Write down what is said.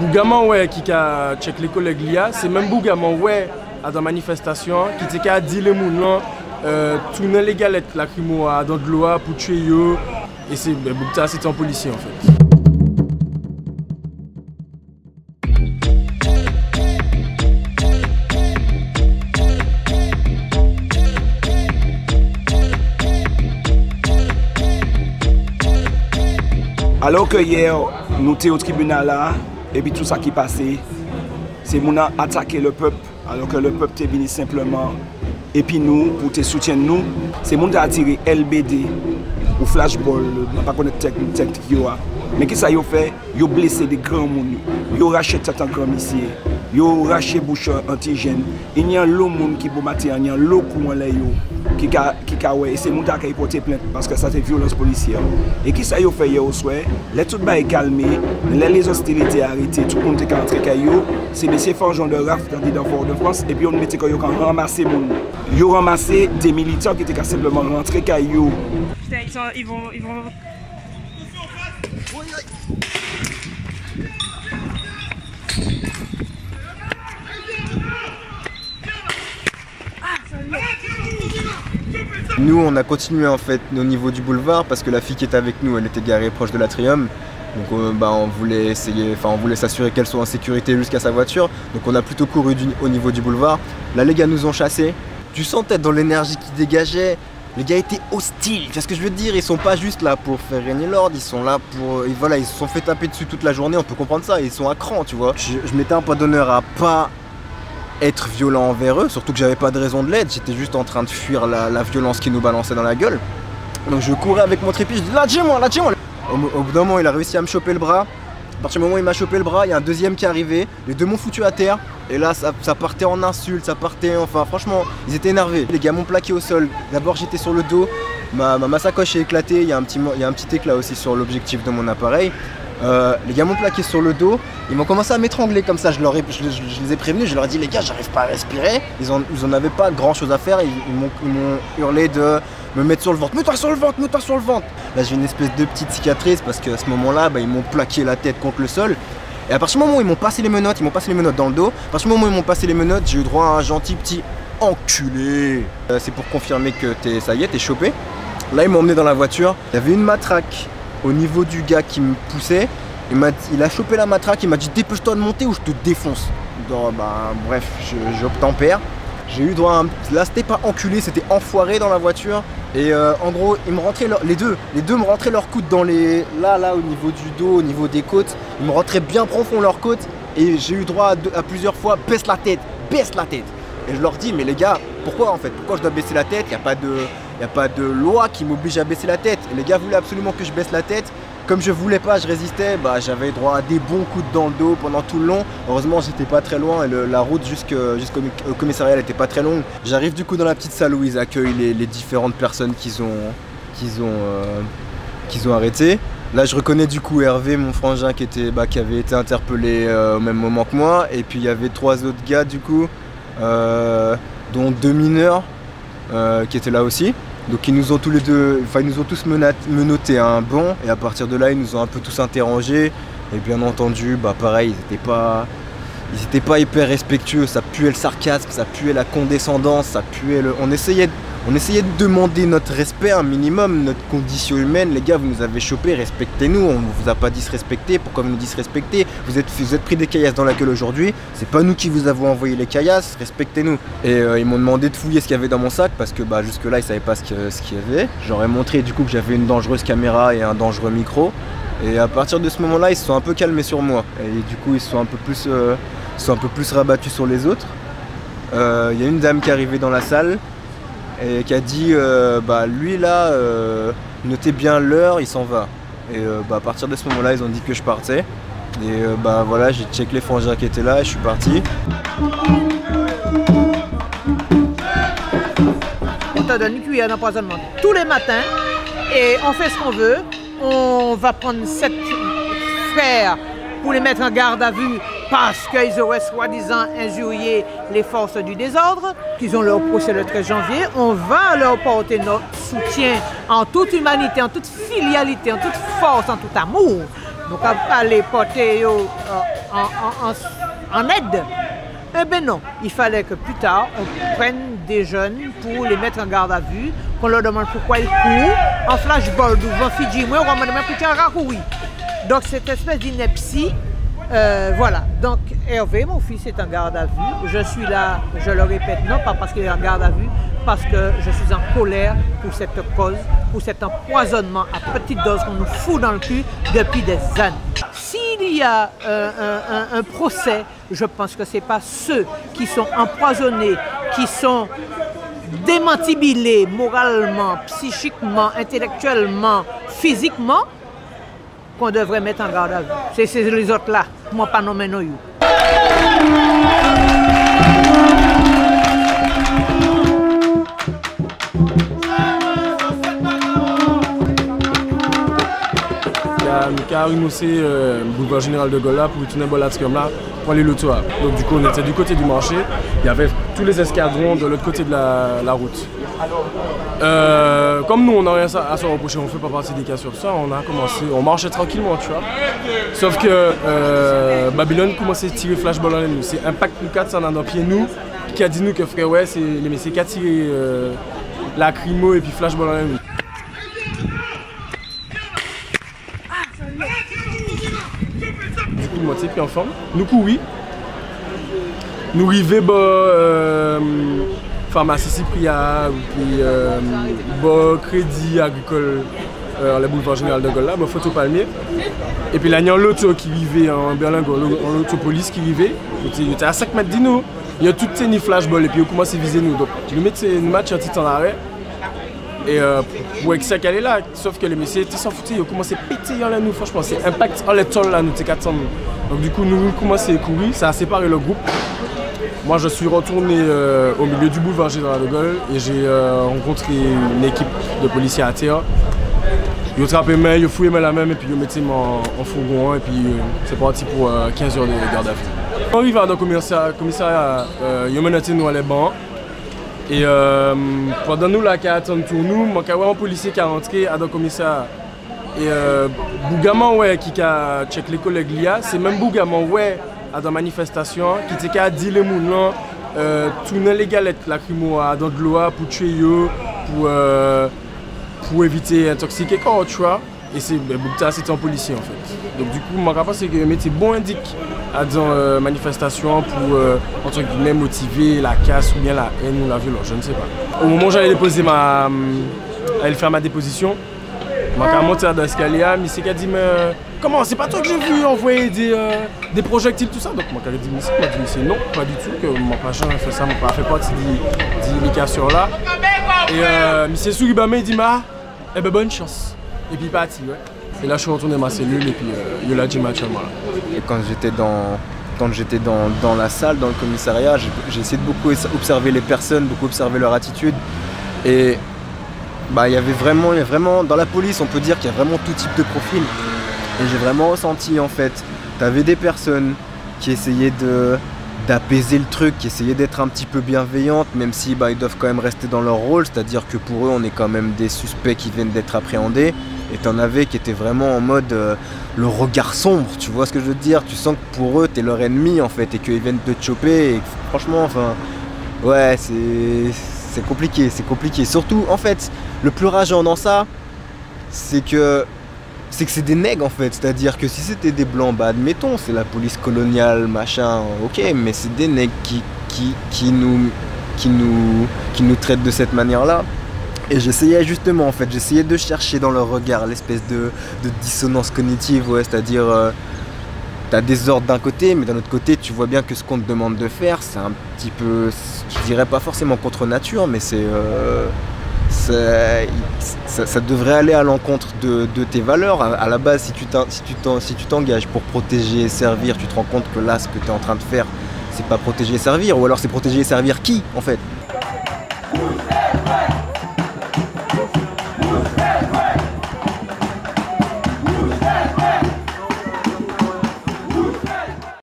Bougaman ouais qui a check les collègues l'IA, c'est même Bougaman ouais à la manifestation qui a dit les gens tourner les galettes lacrymo dans de l'eau pour tuer yo et c'est Boukta c'était un policier en fait. Alors que hier, nous étions au tribunal là, et puis tout ça qui passait, c'est qu'on a attaqué le peuple, alors que le peuple est venu simplement. Et puis nous, pour te soutenir nous, c'est qu'on a attiré LBD ou flashball, je ne sais pas connaître technique. Mais qu'est-ce qu'ils ont fait? Ils ont blessé des grands monde, ils ont racheté tout un grand ici, ils ont racheté bouche antigène. Il y a l'eau qui peut mater, il y a l'eau qui et c'est nous qui porté plainte parce que ça c'est violence policière. Et qui ça yo fait hier au soir, les tout bas est calmé, les hostilités arrêtées, tout le monde est rentré caillou, c'est des forgeons de RAF dans Fort-de-France et puis on mettait que yo quand ramasser moun. Yo ramasser des militants qui étaient simplement rentrés caillou. Ils vont Nous, on a continué en fait au niveau du boulevard parce que la fille qui était avec nous, elle était garée proche de l'Atrium. Donc on voulait s'assurer qu'elle soit en sécurité jusqu'à sa voiture. Donc on a plutôt couru au niveau du boulevard. Là, les gars nous ont chassés. Tu sentais dans l'énergie qui dégageait. Les gars étaient hostiles. Tu vois ce que je veux dire? Ils sont pas juste là pour faire régner l'ordre. Ils sont là pour... Et voilà, ils se sont fait taper dessus toute la journée. On peut comprendre ça. Ils sont à cran, tu vois. Je mettais un point d'honneur à pas être violent envers eux, surtout que j'avais pas de raison de l'aide, j'étais juste en train de fuir la violence qui nous balançait dans la gueule. Donc je courais avec mon trépied, je dis lâchez-moi, lâchez-moi. Au bout d'un moment il a réussi à me choper le bras. À partir du moment où il m'a chopé le bras, il y a un deuxième qui est arrivé, les deux m'ont foutu à terre. Et là ça partait en insultes, ça partait, enfin franchement, ils étaient énervés. Les gars m'ont plaqué au sol, d'abord j'étais sur le dos, ma sacoche est éclatée, il y a un petit éclat aussi sur l'objectif de mon appareil. Les gars m'ont plaqué sur le dos, ils m'ont commencé à m'étrangler comme ça, je les ai prévenus, je leur ai dit les gars j'arrive pas à respirer, ils en avaient pas grand chose à faire, ils m'ont hurlé de me mettre sur le ventre, mets-toi sur le ventre, mets-toi sur le ventre. Là j'ai une espèce de petite cicatrice parce qu'à ce moment là ils m'ont plaqué la tête contre le sol. Et à partir du moment où ils m'ont passé les menottes, dans le dos, à partir du moment où ils m'ont passé les menottes, j'ai eu droit à un gentil petit enculé. C'est pour confirmer que ça y est, t'es chopé. Là ils m'ont emmené dans la voiture, il y avait une matraque au niveau du gars qui me poussait, il a chopé la matraque, il m'a dit dépêche-toi de monter ou je te défonce. Donc, bref, j'obtempère. J'ai eu droit à un... Là c'était pas enculé, c'était enfoiré dans la voiture. Et en gros, ils me rentraient les deux me rentraient leurs coudes dans les... Là au niveau du dos, au niveau des côtes. Ils me rentraient bien profond leurs côtes. Et j'ai eu droit à plusieurs fois, baisse la tête. Et je leur dis, mais les gars, pourquoi en fait? Pourquoi je dois baisser la tête? Il n'y a pas de loi qui m'oblige à baisser la tête. Et les gars voulaient absolument que je baisse la tête. Comme je voulais pas, je résistais, j'avais droit à des bons coups dans le dos pendant tout le long. Heureusement, j'étais pas très loin et la route jusqu'au commissariat elle était pas très longue. J'arrive du coup dans la petite salle où ils accueillent les différentes personnes qu'ils ont arrêtées. Là, je reconnais du coup Hervé, mon frangin qui avait été interpellé au même moment que moi. Et puis il y avait 3 autres gars du coup, dont 2 mineurs qui étaient là aussi. Donc ils nous ont tous menotté à un banc et à partir de là ils nous ont un peu tous interrogés et bien entendu pareil ils étaient pas hyper respectueux, ça puait le sarcasme, ça puait la condescendance, ça puait on essayait de demander notre respect, un minimum, notre condition humaine. Les gars, vous nous avez chopé, respectez-nous, on vous a pas disrespecté, pourquoi vous nous disrespectez? Vous êtes pris des caillasses dans la gueule aujourd'hui, c'est pas nous qui vous avons envoyé les caillasses, respectez-nous. Et ils m'ont demandé de fouiller ce qu'il y avait dans mon sac parce que jusque là ils savaient pas ce qu'il y avait. J'aurais montré du coup que j'avais une dangereuse caméra et un dangereux micro. Et à partir de ce moment-là, ils se sont un peu calmés sur moi. Et du coup, ils se sont un peu plus rabattus sur les autres. Il y a une dame qui est arrivée dans la salle et qui a dit lui là, notez bien l'heure, il s'en va. Et à partir de ce moment-là, ils ont dit que je partais. Et voilà, j'ai checké les frangins qui étaient là et je suis parti. On te donne une cuillère d'empoisonnement tous les matins et on fait ce qu'on veut. On va prendre 7 frères pour les mettre en garde à vue parce qu'ils auraient soi-disant injurié les forces du désordre, qu'ils ont leur procès le 13 janvier. On va leur porter notre soutien en toute humanité, en toute filialité, en toute force, en tout amour nous avons aller porter en aide. Eh bien non, il fallait que plus tard, on prenne des jeunes pour les mettre en garde à vue, qu'on leur demande pourquoi ils courent, en flashball, devant Fidji, moi, on m'a demandé pourquoi ils courent. Donc cette espèce d'ineptie, voilà. Donc Hervé, mon fils, est en garde à vue. Je suis là, je le répète, non pas parce qu'il est en garde à vue, parce que je suis en colère pour cette cause, pour cet empoisonnement à petite dose qu'on nous fout dans le cul depuis des années. S'il y a un procès, je pense que ce n'est pas ceux qui sont empoisonnés, qui sont démantibilés moralement, psychiquement, intellectuellement, physiquement, qu'on devrait mettre en garde à vue. C'est les autres là, moi pas nommer nous. Nous avons renoncé le boulevard Général de Gaulle là pour tourner à l'atrium là pour aller le toit. Donc du coup on était du côté du marché, il y avait tous les escadrons de l'autre côté de la route. Comme nous on n'a rien à se reprocher, on ne fait pas partie des cas sur ça, on a commencé, on marchait tranquillement tu vois. Sauf que Babylone commençait à tirer flashball dans nous. C'est Impact nous 4 ça dans pied nous qui a dit nous que frère ouais c'est les messieurs qui a tiré lacrymo et puis flashball dans nous. Moitié puis en forme. Nous courir. Nous arrivons pharmacie Cypria, puis crédit agricole le boulevard Général de Gaulle là, photo palmier. Et puis là il y a l'auto qui vivait en Berlingot, l'autopolice qui vivait. Il était à 5 mètres de nous. Il y a tout ni flashball et puis il commence à viser nous. Donc tu lui mets une match un petit en arrêt. Et pour que ça qu'elle est là, sauf que les messieurs étaient s'en foutus, ils ont commencé à péter en nous, franchement, c'est Impact en l'étoile là, nous étions 400. Donc du coup, nous commençons à courir, ça a séparé le groupe. Moi, je suis retourné au milieu du boulevard Général de Gaulle et j'ai rencontré une équipe de policiers à terre. Ils ont attrapé main, ils ont fouillé la même et puis ils ont mis en fourgon et puis c'est parti pour 15 heures de garde à vue. On arrive dans le commissariat, ils ont menacé nous à les bancs. Et pendant nous là qui attendent pour nous, moi j'ai un policier qui est rentré à le commissariat. Et Bougaman ouais qui a checké les collègues l'IA, c'est même Bougaman ouais à la manifestation qui a dit les gens tourner les galettes lacrymo dans de l'eau pour tuer eux, pour éviter d'intoxiquer quand tu vois. Et c'est c'était un policier en fait. Donc du coup moi je pense que mettre bon indique à dans manifestation pour entre guillemets motiver la casse ou bien la haine ou la violence, je ne sais pas. Au moment où j'allais déposer aller faire ma déposition, je suis monté dans l'escalier, mais c'est qui a dit mais comment c'est pas toi que j'ai vu envoyer des projectiles tout ça. Donc moi j'ai dit mais non pas du tout que mon patient fait ça, mon pas fait partie de l'implication là. Et monsieur Souribamé il dit eh ben bonne chance. Et puis parti ouais. Et là je suis retourné à ma cellule et puis il a dit match à moi. Et quand j'étais dans la salle, dans le commissariat, j'ai essayé de beaucoup observer les personnes, beaucoup observer leur attitude. Et il y avait vraiment, dans la police on peut dire qu'il y a vraiment tout type de profil. Et j'ai vraiment ressenti en fait, t'avais des personnes qui essayaient d'apaiser le truc, qui essayaient d'être un petit peu bienveillantes, même si ils doivent quand même rester dans leur rôle, c'est-à-dire que pour eux on est quand même des suspects qui viennent d'être appréhendés. Et t'en avais qui étaient vraiment en mode le regard sombre, tu vois ce que je veux dire? Tu sens que pour eux t'es leur ennemi en fait et qu'ils viennent te choper et franchement enfin ouais c'est compliqué, c'est compliqué. Surtout en fait le plus rageant dans ça c'est que c'est des nègres en fait, c'est-à-dire que si c'était des blancs, admettons, c'est la police coloniale, machin, ok, mais c'est des nègres qui nous traitent de cette manière-là. Et j'essayais justement en fait, j'essayais de chercher dans leur regard l'espèce de dissonance cognitive, ouais, c'est-à-dire t'as des ordres d'un côté, mais d'un autre côté tu vois bien que ce qu'on te demande de faire, c'est un petit peu, je dirais pas forcément contre nature, mais ça devrait aller à l'encontre de tes valeurs. À la base, si tu t'engages pour protéger et servir, tu te rends compte que là, ce que tu es en train de faire, c'est pas protéger et servir, ou alors c'est protéger et servir qui, en fait?